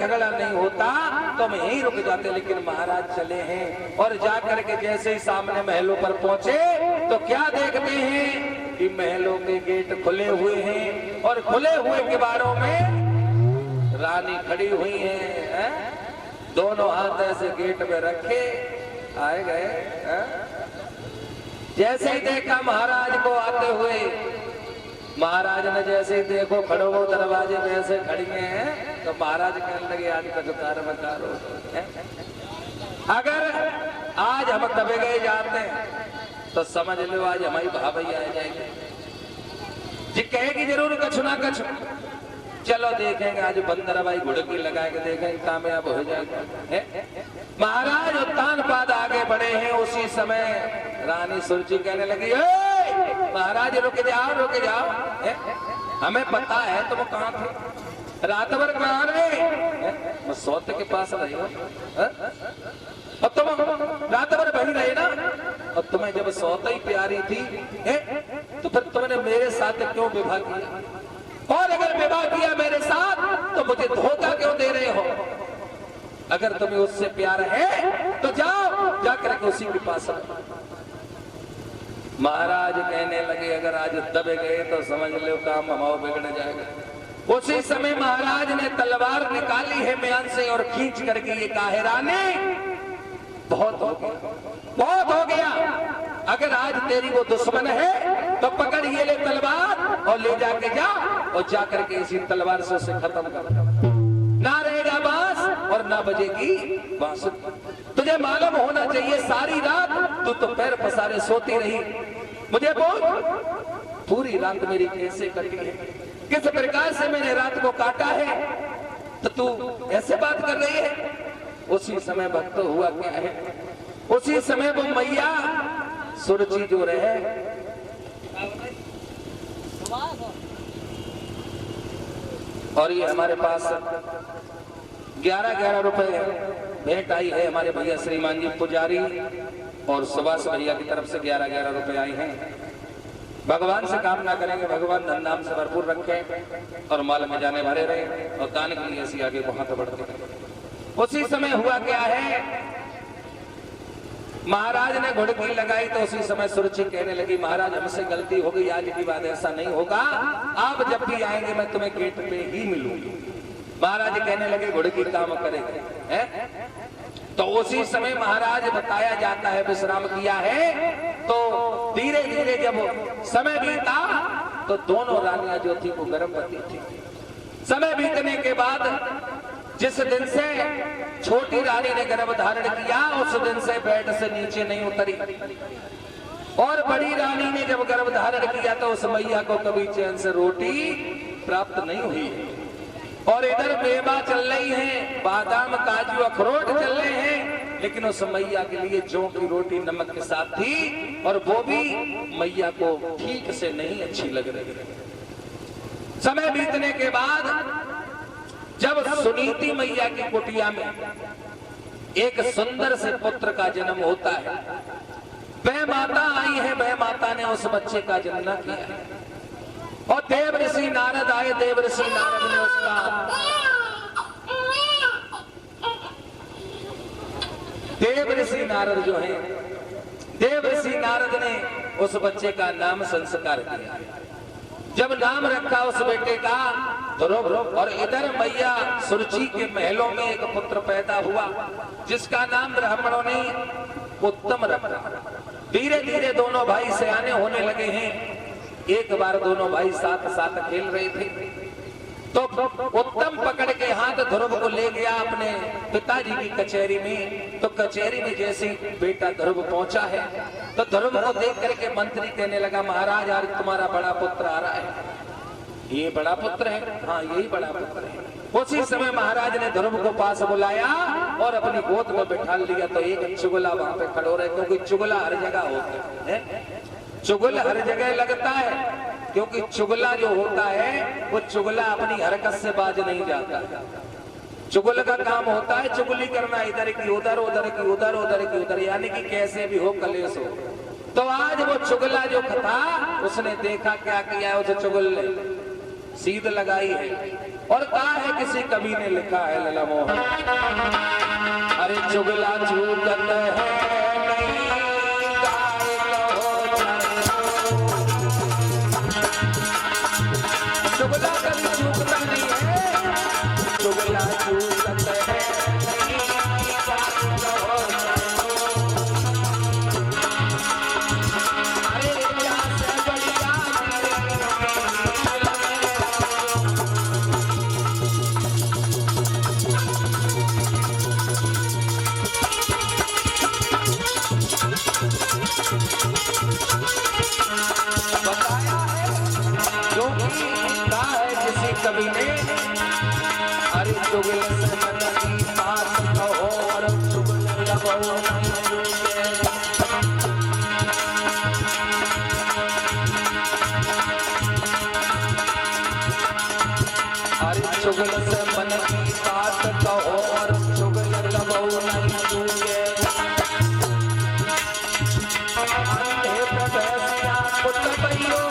झगड़ा नहीं होता तो हम यहीं रुक जाते, लेकिन महाराज चले हैं। और जाकर के जैसे ही सामने महलों पर पहुंचे तो क्या देखते हैं कि महलों के गेट खुले हुए हैं और खुले हुए किवाड़ों में रानी खड़ी हुई है, दोनों हाथ ऐसे गेट में रखे आए गए। जैसे ही देखा महाराज को आते हुए, महाराज ने जैसे ही देखो खड़ो वो दरवाजे में ऐसे खड़ी हैं, तो महाराज कहने लगे आज का जुकार मकार हो। अगर आज हम दबे गए जाते हैं तो समझ लो आज हमारी भाभी आ जाएगी, जी कहेगी जरूर कछु ना कछु। चलो देखेंगे आज बंदर भाई घुड़की लगा के देखेंगे कामयाब हो जाएगा। महाराज उत्तान पाद आगे बढ़े हैं, उसी समय रानी सुरची कहने लगी महाराज रुक जाओ, हमें पता है तुम कहाँ थे, रात भर कहाँ रहे, सौते के पास रहे हो, और तुम रात भर वहीं रहे ना, और तुम्हें जब सौते ही प्यारी थी तो फिर तुमने मेरे साथ क्यों विवाह किया, और अगर विवाह किया मेरे साथ तो मुझे धोखा क्यों दे रहे हो। अगर तुम्हें उससे प्यार है तो जाओ जाकर के उसी के पास। महाराज कहने लगे अगर आज दबे गए तो समझ लो काम हमारा बिगड़ जाएगा। उसी समय महाराज ने तलवार निकाली है म्यान से और खींच करके ये कहा है रानी बहुत हो गया, अगर आज तेरी वो दुश्मन है तो पकड़ ये ले तलवार और ले जाके जा, और जाकर के इसी तलवार से उसे खत्म कर, ना रहेगा बांस और ना बजेगी बांसुरी। तुझे मालूम होना चाहिए सारी रात तू तो पैर पसारे सोती रही, मुझे बोल पूरी रात मेरी कैसे कटी है, किस प्रकार से मैंने रात को काटा है, तो तू ऐसे बात कर रही है। उसी समय भक्त हुआ क्या है, उसी समय वो मैया सुरची जो रहे, और ये हमारे पास 11-11 रुपए भेंट आई है हमारे भैया श्रीमान जी पुजारी और सुभाष भैया की तरफ से 11-11 रुपए आई हैं। भगवान से कामना करेंगे भगवान धन नाम से भरपूर रखें और माल में जाने भरे रहे और दान के लिए ऐसी आगे बहुत बढ़ते। उसी समय हुआ क्या है, महाराज ने घुड़की लगाई तो उसी समय सुरची कहने लगी महाराज हमसे गलती हो गई, आज की बात ऐसा नहीं होगा, आप जब भी आएंगे मैं तुम्हें गेट पे ही मिलूंगी। महाराज कहने लगे घुड़की काम करेंगे, तो उसी समय महाराज बताया जाता है विश्राम किया है, तो धीरे धीरे जब समय बीता तो दोनों रानियां जो थी वो गर्भवती थी। समय बीतने के बाद जिस दिन से छोटी रानी ने गर्भ धारण किया उस दिन से बेड से नीचे नहीं उतरी, और बड़ी रानी ने जब गर्भ धारण किया तो उस मैया को कभी चैन से रोटी प्राप्त नहीं हुई। और इधर मेवा चल रही है, बादाम काजू अखरोट चल रहे हैं, लेकिन उस मैया के लिए जौ की रोटी नमक के साथ थी, और वो भी मैया को ठीक से नहीं अच्छी लग रही। समय बीतने के बाद जब सुनीति मैया की कुटिया में एक सुंदर से पुत्र का जन्म होता है, वह माता आई है, वह माता ने उस बच्चे का जन्म किया है, और देव ऋषि नारद आए, देव ऋषि नारद ने उसका देव ऋषि नारद जो है, देव ऋषि नारद ने उस बच्चे का नाम संस्कार किया। जब नाम रखा उस बेटे का ध्रुव, और इधर मैया सुरची के महलों में एक पुत्र पैदा हुआ जिसका नाम ब्राह्मणों ने उत्तम रखा। धीरे धीरे दोनों भाई सयाने होने लगे हैं। एक बार दोनों भाई साथ साथ खेल रहे थे तो उत्तम पकड़ के हाथ ध्रुव को ले गया अपने पिताजी की कचहरी में। तो कचहरी में जैसे बेटा ध्रुव पहुंचा है तो ध्रुव को देख करके मंत्री कहने लगा महाराज आज तुम्हारा बड़ा पुत्र आ रहा है। ये बड़ा पुत्र है? हाँ यही बड़ा पुत्र है। उसी समय महाराज ने ध्रुव को पास बुलाया और अपनी गोद में बिठा लिया। तो एक चुगला वहां पे खड़ो रहे, क्योंकि चुगला हर जगह होता है, चुगल हर जगह लगता है, क्योंकि चुगला जो होता है वो चुगला अपनी हरकत से बाज नहीं जाता। चुगल का काम होता है चुगली करना, इधर की उधर, उधर की उधर, उधर की उधर, यानी कि कैसे भी हो कलेश हो। तो आज वो चुगला जो था उसने देखा क्या किया है, उसे चुगल ने सीध लगाई है और कहा है किसी कवि ने लिखा है लला मोहन, अरे चुगला चूकत है नहीं गाय चुगला कभी चूकता नहीं है, चुगला चूकत है कवि ने, अरे चुगल से मन की बात कहो और चुगल लगो अरे चुगल से मन की बात कहो और चुगल लगो नहीं चूके अंधे प्रभसिया पुत्र बइयो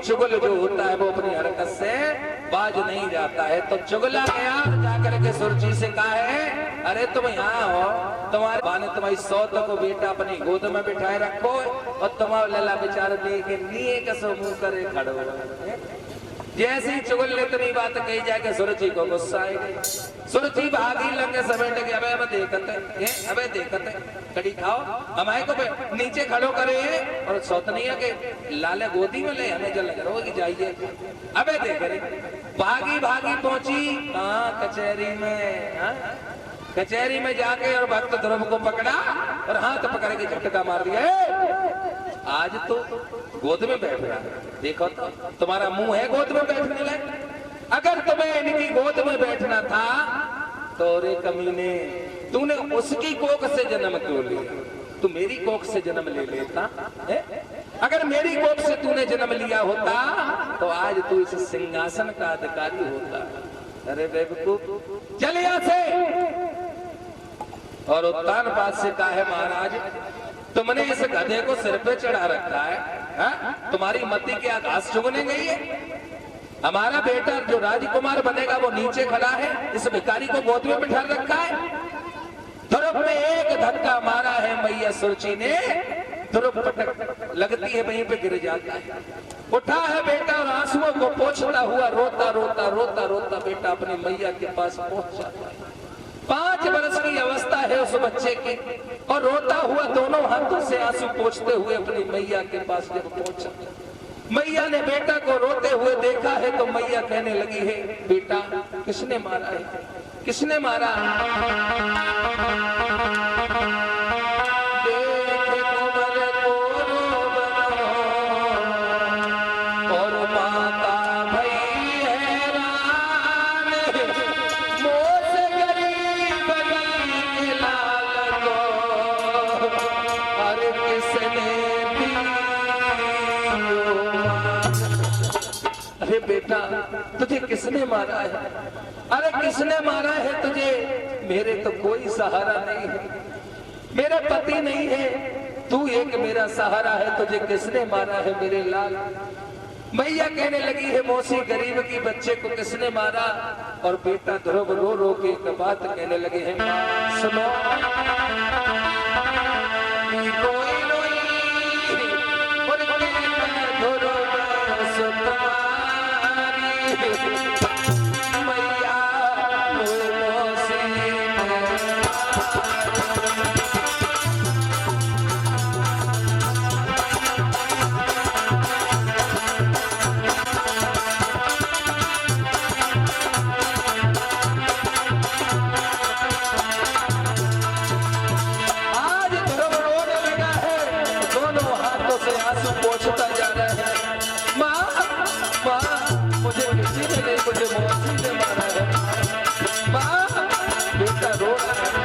चुगल जो होता है वो अपनी हरकत से बाज नहीं जाता है। तो चुगला गया जाकर के सुरजी से कहा है, अरे तुम यहाँ हो, तुम्हारे बाने तुम्हारी सौत को बेटा अपनी गोद में बिठाए रखो और तुम्हारा लला बेचारा देखे लिए कसो मुंह करे खड़ो। जैसे ही चुगल ने इतनी बात कही जाके सुरजी को गुस्सा आई गई। सुरजी भागी लंगे समेट के अबे देखते अबे देखते कड़ी खाओ हमारे को नीचे खड़ो करे और सौतनिया के लाले गोदी में ले हमें जल लग रहा जाइए। अबे देख रहे भागी भागी पहुंची कचहरी में। कचहरी में जाके और भक्त ध्रुव को पकड़ा और हाथ पकड़ के झटका मार दिया। आज तो गोद में बैठ रहा है, देखो तो तुम्हारा मुंह है गोद में बैठने लगे। अगर तुम्हें इनकी गोद में बैठना था तो रे कमीने तूने उसकी कोख से जन्म क्यों लिया? तू मेरी कोख से जन्म ले लेता है? अगर मेरी कोख से तूने जन्म लिया होता तो आज तू इस सिंहासन का अधिकारी होता। अरे बेवकूफ चल यहां से। और उत्तान पास से कहा है, महाराज तुमने इस गधे को सिर पे चढ़ा रखा है, तुम्हारी मति क्या घास चुगने गई है? हमारा बेटा जो राजकुमार बनेगा वो नीचे खड़ा है, इस भिखारी को गोद में बिठा रखा है। ध्रुव में एक धक्का मारा है मैया सुरची ने, ध्रुव पटक लगती है वहीं पे गिर जाता है। उठा है बेटा और आंसुओं को पोंछता हुआ रोता रोता रोता रोता बेटा अपनी मैया के पास पहुंच जाता है। 5 वर्ष की अवस्था है उस बच्चे की और रोता हुआ दोनों हाथों से आंसू पोंछते हुए अपनी मैया के पास जब पहुंचा, मैया ने बेटा को रोते हुए देखा है तो मैया कहने लगी है, बेटा किसने मारा है? किसने मारा? बेटा तुझे किसने मारा है? अरे किसने मारा है तुझे? मेरे तो कोई सहारा नहीं है, मेरे पति नहीं है, तू एक मेरा सहारा है, तुझे किसने मारा है मेरे लाल? मैया कहने लगी है मौसी गरीब की बच्चे को किसने मारा? और बेटा ध्रुव रो रो के एक बात कहने लगे हैं, सुनो कोई रोई और ध्रुव सुतारी मैया मौसी पहुंचता जा रहा है। माँ माँ मुझे किसी ने नहीं, मुझे मौसी ने मारा है। माँ बेटा रो रहा है।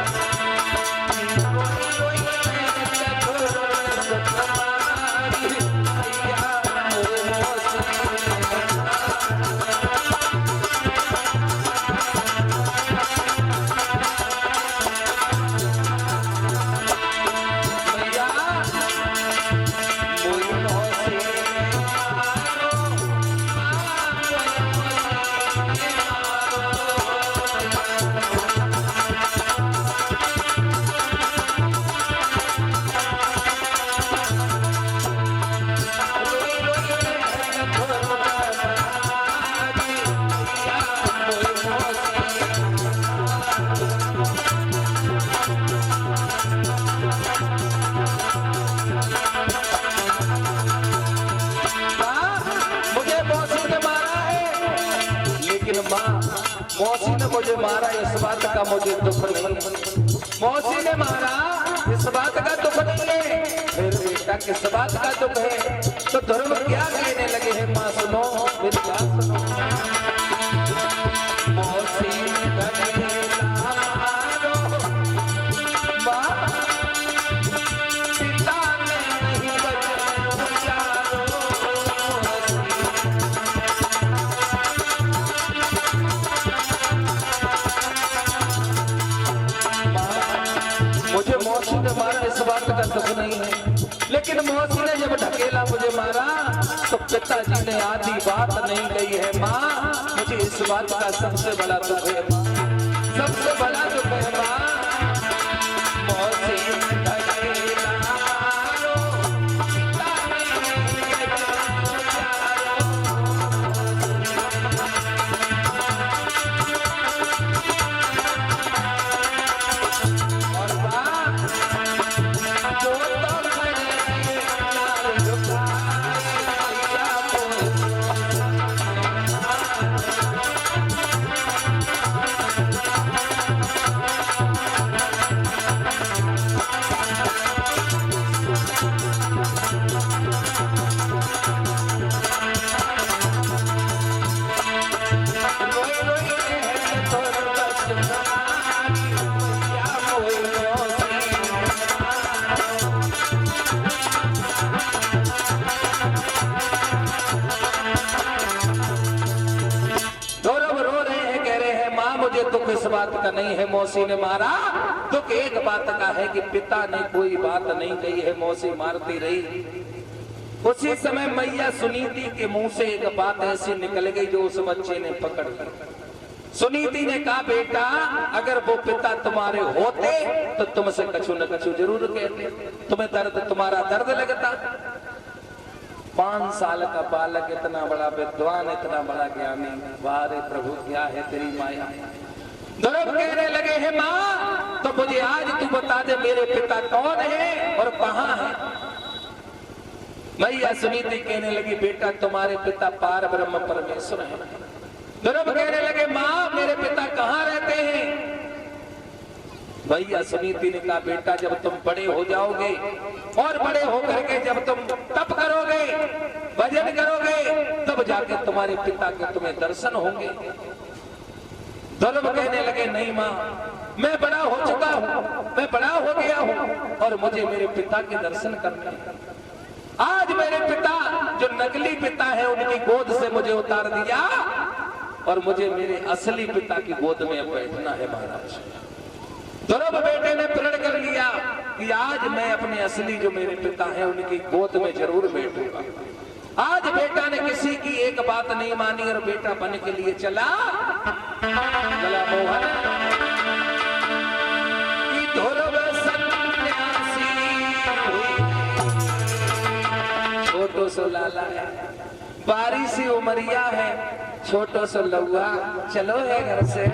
मौसी ने मुझे मारा इस बात का मुझे दुख नहीं। मौसी ने मारा इस बात का दुख नहीं है, फिर बेटा किस बात का दुख है? तो ध्रुव क्या कहने लगे हैं, माँ सुनो मेरी बात सुनो। मौसी मौसी ने मारा इस बात का दुख नहीं है, लेकिन मौसी ने जब ढकेला मुझे मारा तो पिताजी ने आधी बात नहीं कही है। माँ मुझे इस बात का सबसे बड़ा दुख है, सबसे बड़ा दुख है माँ। मौसी दुख इस बात का नहीं है मौसी ने मारा, दुख एक बात का है कि पिता ने कोई बात नहीं कही है, मौसी मारती रही। उसी समय मैया सुनीति के मुंह से एक बात ऐसी निकल गई जो उस बच्चे ने पकड़ ली। सुनीति ने कहा, बेटा अगर वो पिता तुम्हारे होते तो तुमसे कछु न कछु जरूर कहते, तुम्हें दर्द तुम्हारा दर्द लगता। 5 साल का बालक इतना बड़ा विद्वान, इतना बड़ा ज्ञानी, वारे प्रभु क्या है तेरी माया। ध्रुव कहने लगे हैं, माँ तो मुझे आज तू बता दे मेरे पिता कौन है और कहाँ है। मैया सुनीति कहने लगी, बेटा तुम्हारे पिता पार ब्रह्म परमेश्वर है। ध्रुव कहने लगे, माँ मेरे पिता कहाँ रहते हैं। भैया सुनीति ने कहा, बेटा जब तुम बड़े हो जाओगे और बड़े होकर के जब तुम तप करोगे, भजन करोगे, तब जाके तुम्हारे पिता के तुम्हें दर्शन होंगे। ध्रुव कहने लगे, नहीं माँ मैं बड़ा हो चुका हूँ, मैं बड़ा हो गया हूँ और मुझे मेरे पिता के दर्शन करने। आज मेरे पिता जो नकली पिता है उनकी गोद से मुझे उतार दिया और मुझे मेरे असली पिता की गोद में बैठना है महाराज। ध्रुव बेटे ने प्रण कर लिया कि आज मैं अपने असली जो मेरे पिता हैं उनकी गोद में जरूर बैठूंगा। आज बेटा ने किसी की एक बात नहीं मानी और बेटा बन के लिए चला मोहन की ध्रुव सन्यासी छोटो सो लाला है, बारी सी उमरिया है, छोटो सो लौआ चलो है घर से।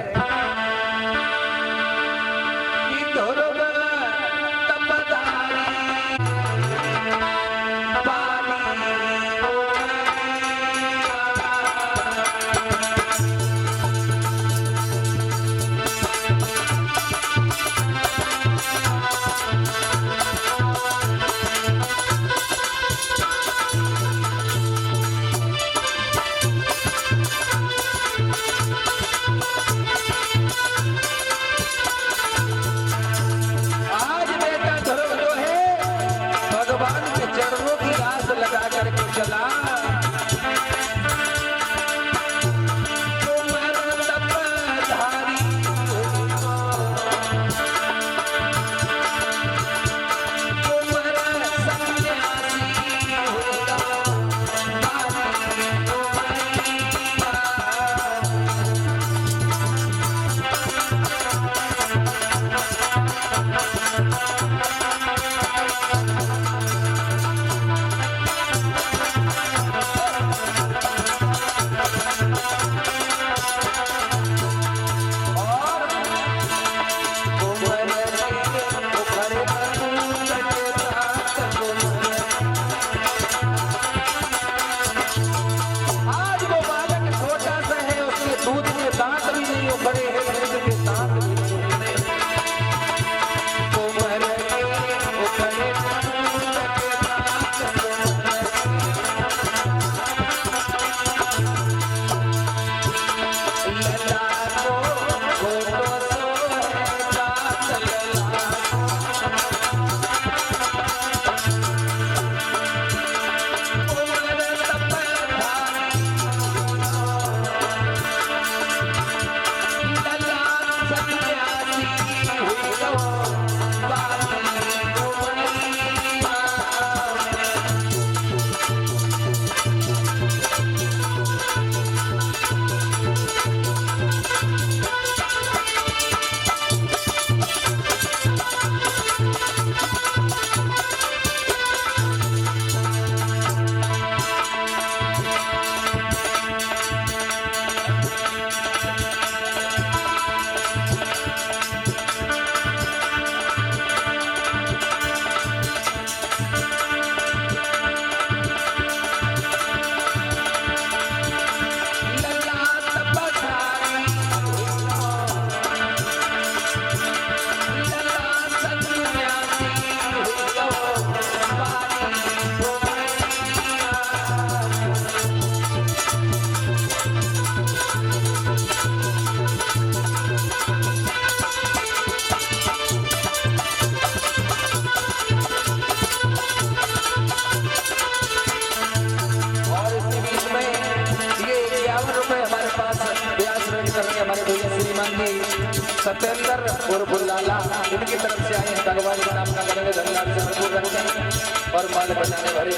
सत्येंद्र उर्फ लाला इनकी तरफ से आए हैं। भगवान के नाम का करेंगे, धन्यवाद से भरपूर रखें और माल बनाने भरे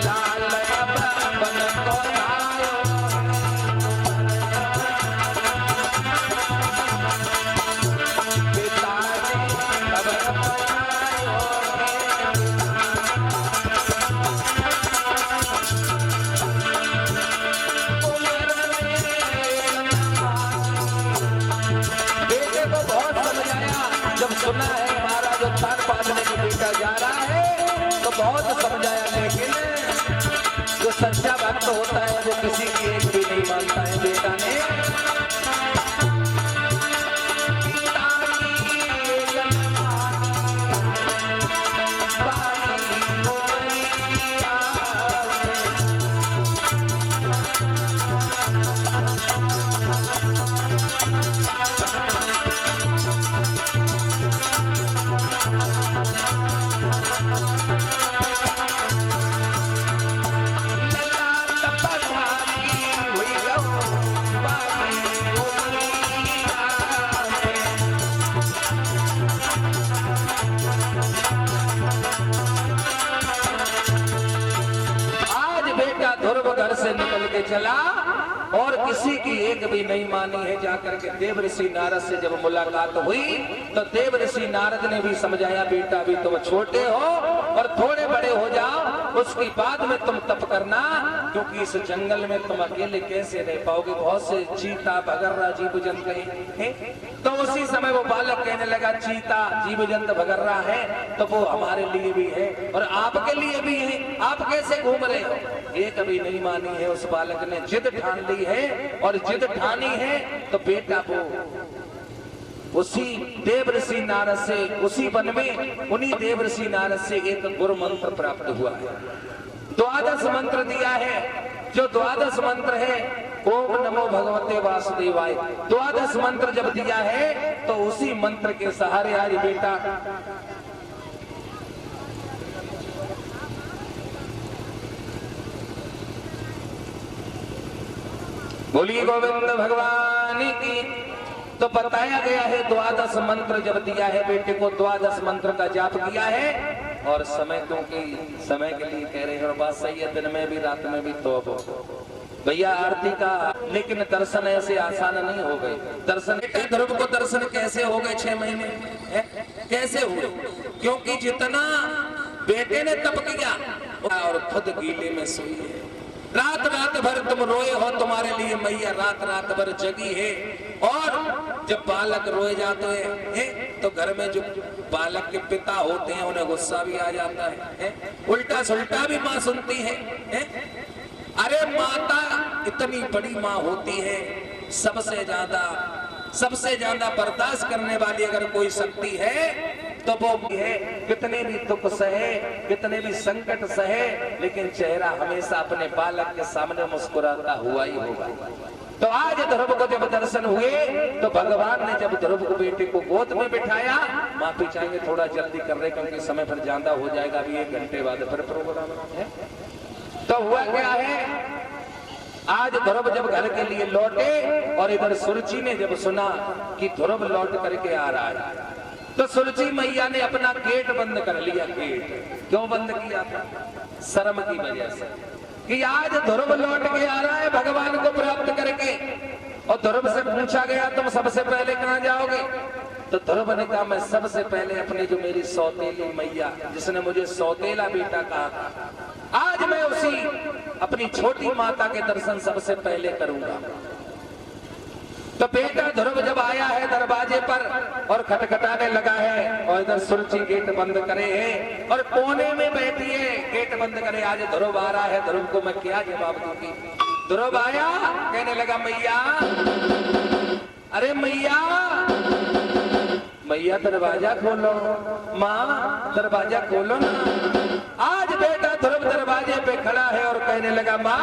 लाल बन को सुना है महाराज उत्थान पालने का बेटा जा रहा है तो बहुत समझाया, लेकिन जो सच्चा भक्त होता है वो किसी की एक भी नहीं मानता है। बेटा ने चला और किसी की एक भी नहीं मानी है। जाकर के देव ऋषि नारद से जब मुलाकात हुई तो देव ऋषि नारद ने भी समझाया, बेटा अभी तुम छोटे हो और थोड़े बड़े हो जाओ, उसके बाद में तुम तप करना, क्योंकि इस जंगल में तुम अकेले कैसे रह पाओगे, बहुत से चीता भगर्रा जीव जंत हैं। तो उसी समय वो बालक कहने लगा, चीता जीव जंत भगर्रा है तो वो हमारे लिए भी है और आपके लिए भी है, आप कैसे घूम रहे हो। ये कभी नहीं मानी है। उस बालक ने जिद ठान ली है और जिद ठानी है तो बेटा वो उसी देव ऋषि नारद से, उसी वन में उन्हीं देव ऋषि नारद से एक गुरु मंत्र प्राप्त हुआ है। द्वादश मंत्र दिया है। जो द्वादश मंत्र है, ओम नमो भगवते वासुदेवाय, द्वादश मंत्र जब दिया है तो उसी मंत्र के सहारे आज बेटा बोलिए गोविंद भगवान की। तो बताया गया है द्वादश मंत्र जब दिया है बेटे को, द्वादश मंत्र का जाप किया है। और समय, क्योंकि समय के लिए कह रहे हैं और बात सही है, दिन में भी रात में भी तो भैया आरती का, लेकिन दर्शन ऐसे आसान नहीं हो गए। दर्शन ध्रुव को दर्शन कैसे हो गए 6 महीने है? कैसे हुए? क्योंकि जितना बेटे ने तप किया और खुद गीले में सोई है। रात रात भर तुम रोए हो, तुम्हारे लिए मैया रात रात भर जगी है। और जब बालक रोए जाते हैं तो घर में जो बालक के पिता होते हैं उन्हें गुस्सा भी आ जाता है? उल्टा सुल्टा भी माँ सुनती है? अरे माता इतनी बड़ी माँ होती है, सबसे ज्यादा बर्दाश्त करने वाली अगर कोई शक्ति है तो वो है। कितने भी दुख सहे, कितने भी संकट सहे, लेकिन चेहरा हमेशा अपने बालक के सामने मुस्कुराता हुआ ही होगा। तो आज ध्रुव को जब दर्शन हुए तो भगवान ने जब ध्रुव को बेटे को गोद में बिठाया, माफी चाहेंगे थोड़ा जल्दी कर रहे क्योंकि समय पर ज्यादा हो जाएगा, अभी 1 घंटे बाद फिर प्रोग्राम है। तो हुआ क्या है, आज ध्रुव जब घर के लिए लौटे और इधर सुरुचि ने जब सुना कि ध्रुव लौट करके आ रहा है तो सुरुचि मैया ने अपना गेट बंद कर लिया। गेट क्यों बंद किया था? शर्म की वजह से कि आज ध्रुव लौट के आ रहा है भगवान को प्राप्त करके। और ध्रुव से पूछा गया तुम सबसे पहले कहाँ जाओगे? तो ध्रुव ने कहा मैं सबसे पहले अपनी जो मेरी सौतेली मैया, जिसने मुझे सौतेला बेटा कहा था, आज मैं उसी अपनी छोटी माता के दर्शन सबसे पहले करूंगा। तो बेटा ध्रुव जब आया है दरवाजे पर और खटखटाने लगा है और इधर सुरुचि गेट बंद करे है और कोने में बैठी है, गेट बंद करे। आज ध्रुव आ रहा है, ध्रुव को मैं क्या जवाब दूंगी? ध्रुव आया, कहने लगा मैया, अरे मैया, मैया दरवाजा खोलो, माँ दरवाजा खोलो ना। आज बेटा ध्रुव दरवाजे पे खड़ा है और कहने लगा माँ,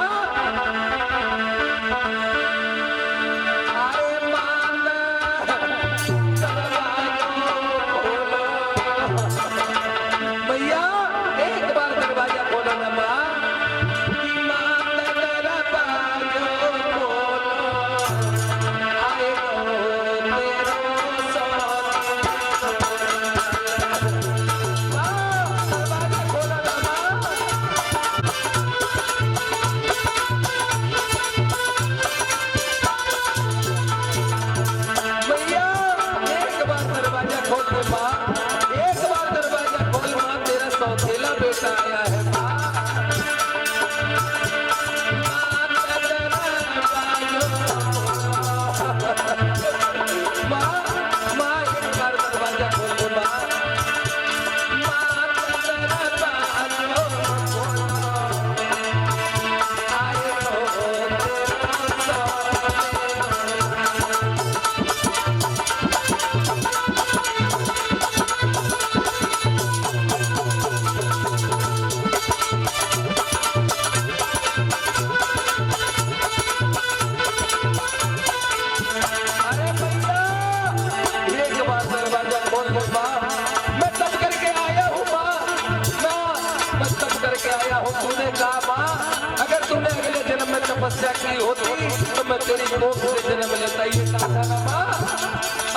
तपस्या की होती तो मैं तेरी कोख से जन्म लेता। ये कहा था ना माँ,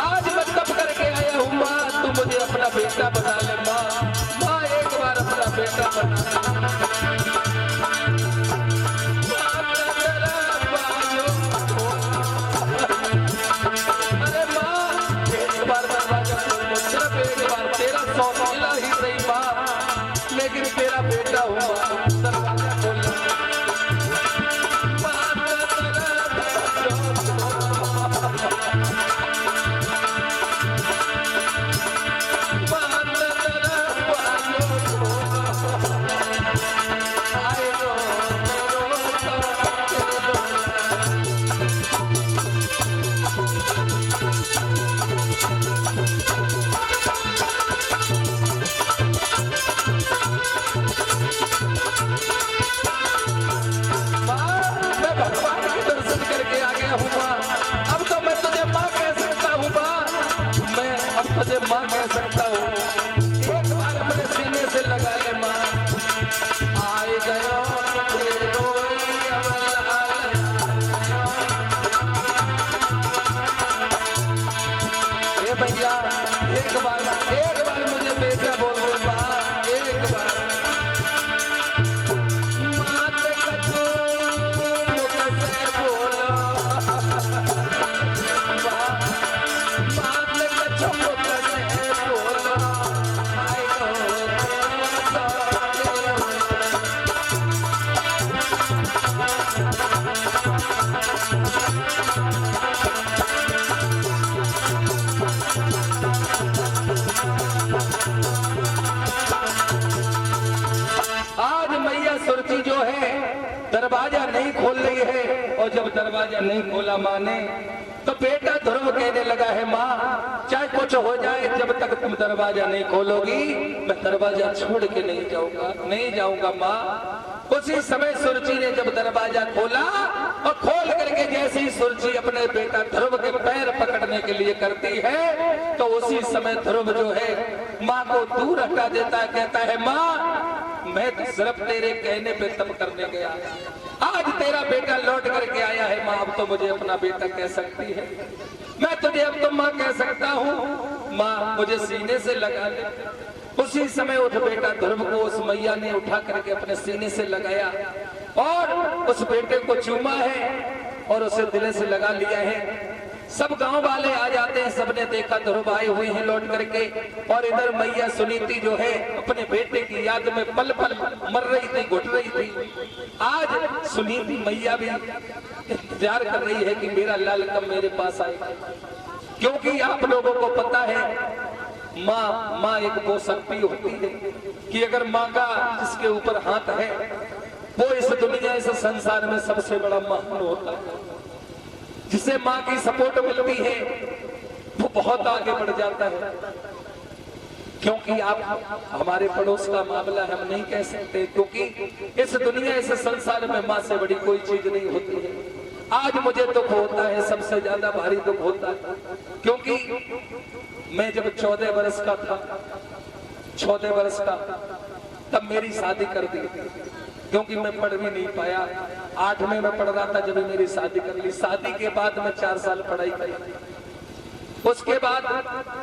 आज मैं तप करके आया हूँ माँ, तू मुझे अपना बेटा बना ले माँ। माँ एक बार अपना बेटा बना सौतेला ही सही माँ, लेकिन तेरा बेटा हुआ। दरवाजा खोल। तुझे माँ कह सकता हूँ, एक बार अपने सीने से लगा ले माँ। आए गयो भैया, एक बार मुझे बेटा बोल दो माँ, एक बार। मात कछो कैसे बोलो, मात कछो दरवाजा नहीं खोल रही है। और जब दरवाजा नहीं खोला माँ ने, तो बेटा ध्रुव कहने लगा है माँ, चाहे कुछ हो जाए, जब तक तुम दरवाजा नहीं खोलोगी मैं दरवाजा छोड़ के नहीं जाऊंगा माँ। उसी समय सुरुचि ने जब दरवाजा खोला, और खोल करके जैसे ही सुरुचि अपने बेटा ध्रुव के पैर पकड़ने के लिए करती है, तो उसी समय ध्रुव जो है माँ को दूर हटा देता है, कहता है माँ मैं तो सिर्फ तेरे कहने पे तप करने गया, आज तेरा बेटा लौट करके आया है माँ, अब तो मुझे अपना बेटा कह सकती है, मैं तुझे अब तो माँ कह सकता हूँ, माँ मुझे सीने से लगा ले। उसी समय उस बेटा ध्रुव को उस मैया ने उठा करके अपने सीने से लगाया और उस बेटे को चूमा है और उसे दिल से लगा लिया है। सब गांव वाले आ जाते हैं, सबने देखा ध्रुव आए हुए हैं लौट करके, और इधर मैया सुनीति जो है अपने बेटे की याद में पल पल मर रही थी, घुट रही थी। आज सुनीति मैया भी इंतजार कर रही है कि मेरा लाल कब मेरे पास आएगा, क्योंकि आप लोगों को पता है माँ एक वो शक्ति होती है कि अगर माँ का जिसके ऊपर हाथ है वो इस दुनिया इस संसार में सबसे बड़ा महान होता है। जिसे माँ की सपोर्ट मिलती है वो बहुत आगे बढ़ जाता है। क्योंकि आप हमारे पड़ोस का मामला हम नहीं कह सकते, क्योंकि इस दुनिया इस संसार में माँ से बड़ी कोई चीज नहीं होती है। आज मुझे दुख होता है, सबसे ज्यादा भारी दुख होता है, क्योंकि मैं जब 14 वर्ष का था, 14 वर्ष का, तब मेरी शादी कर दी, क्योंकि मैं पढ़ भी नहीं पाया। 8वीं में पढ़ रहा था जब मेरी शादी कर ली। शादी के बाद मैं 4 साल पढ़ाई करी। उसके बाद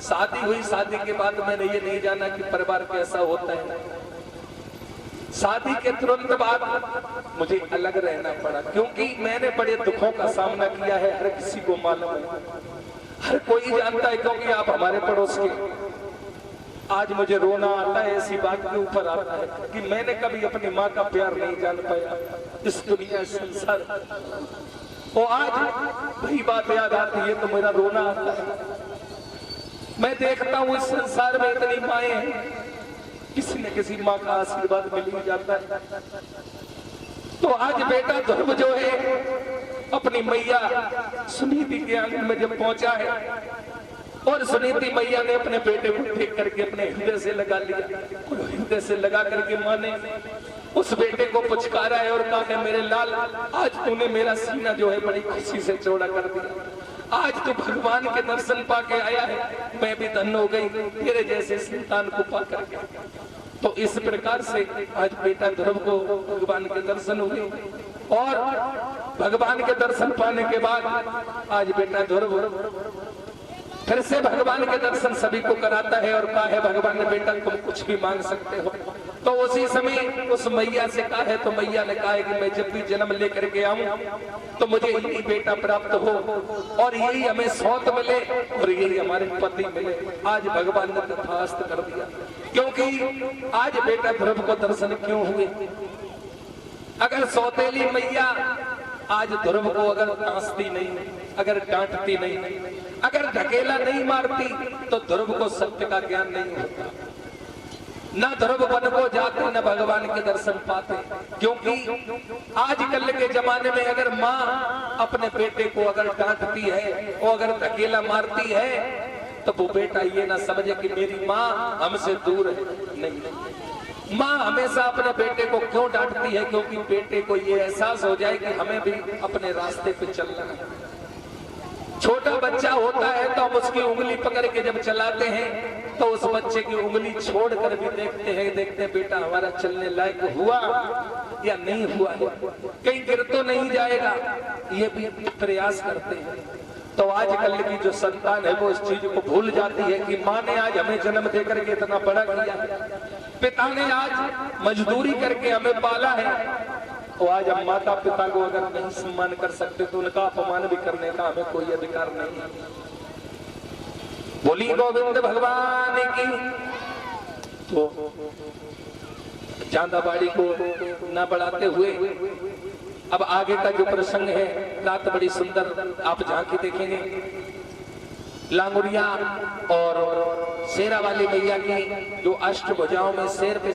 शादी हुई, शादी के बाद मैंने ये नहीं जाना कि परिवार कैसा होता है। शादी के तुरंत बाद मुझे अलग रहना पड़ा, क्योंकि मैंने बड़े दुखों का सामना किया है। हर किसी को मालूम है, हर कोई जानता है, क्योंकि आप हमारे पड़ोस के। आज मुझे रोना आता है ऐसी बात के ऊपर आता है कि मैंने कभी अपनी माँ का प्यार नहीं जान पाया इस दुनिया संसार। वो आज वही बात याद आती है तो मेरा रोना आता है। मैं देखता हूँ इस संसार में इतनी माएं हैं, किसी न किसी माँ का आशीर्वाद मिल ही जाता है। तो आज बेटा ध्रुव जो है अपनी मैया सुनीति के आंगन में जब पहुंचा है, और सुनीति मैया ने अपने बेटे को देख करके अपने हृदय से लगा लिया, और हृदय से लगा करके माँ ने उस बेटे को पुचकारा है और कहा है, मेरे लाल आज तूने मेरा सीना जो है बड़ी खुशी से चौड़ा कर दिया। आज तू भगवान के दर्शन पाके आया है, मैं भी धन्य हो गई तेरे जैसे संतान को पा करके। तो इस प्रकार से आज बेटा ध्रुव को भगवान के दर्शन हुए, और भगवान के दर्शन पाने के बाद आज बेटा ध्रुव फिर से भगवान के दर्शन सभी को कराता है और कहा है, भगवान ने बेटा तुम कुछ भी मांग सकते हो। तो उसी समय उस मैया से कहा है, तो मैया ने कहा है कि मैं जब भी जन्म लेकर के आऊं तो मुझे यही बेटा प्राप्त हो और यही हमें सौत मिले और यही हमारे पति मिले। आज भगवान ने तथास्तु कर दिया, क्योंकि आज बेटा ध्रुव को दर्शन क्यों हुए। अगर सौतेली मैया आज ध्रुव को अगर टांसती नहीं, अगर डांटती नहीं, अगर ढकेला नहीं मारती तो ध्रुव को सत्य का ज्ञान नहीं होता, न ध्रुव वन को जाते न भगवान के दर्शन पाते। क्योंकि आजकल के जमाने में अगर माँ अपने बेटे को अगर डांटती है और अगर धकेला मारती है तो वो बेटा ये ना समझे कि मेरी माँ हमसे दूर है। नहीं, माँ हमेशा अपने बेटे को क्यों डांटती है, क्योंकि बेटे को ये एहसास हो जाए कि हमें भी अपने रास्ते पे चलना है। छोटा बच्चा होता है तो हम उसकी उंगली पकड़ के जब चलाते हैं तो उस बच्चे की उंगली छोड़कर भी देखते हैं बेटा हमारा चलने लायक हुआ या नहीं हुआ है, कहीं गिर तो नहीं जाएगा, ये भी प्रयास करते हैं। तो आजकल की जो संतान है वो इस चीज को भूल जाती है कि माँ ने आज हमें जन्म देकर के इतना बड़ा किया है, पिता ने आज मजदूरी करके हमें पाला है। तो आज हम माता पिता को अगर नहीं सम्मान कर सकते तो उनका अपमान भी करने का हमें कोई अधिकार नहीं है। बोली गोविंद भगवान की। तो चांदाबाड़ी को न बढ़ाते हुए अब आगे का जो प्रसंग है, रात बड़ी सुंदर आप झांकी देखेंगे। लांगुरिया और शेरा वाली मैया की जो अष्टभुजाओं में शेर पे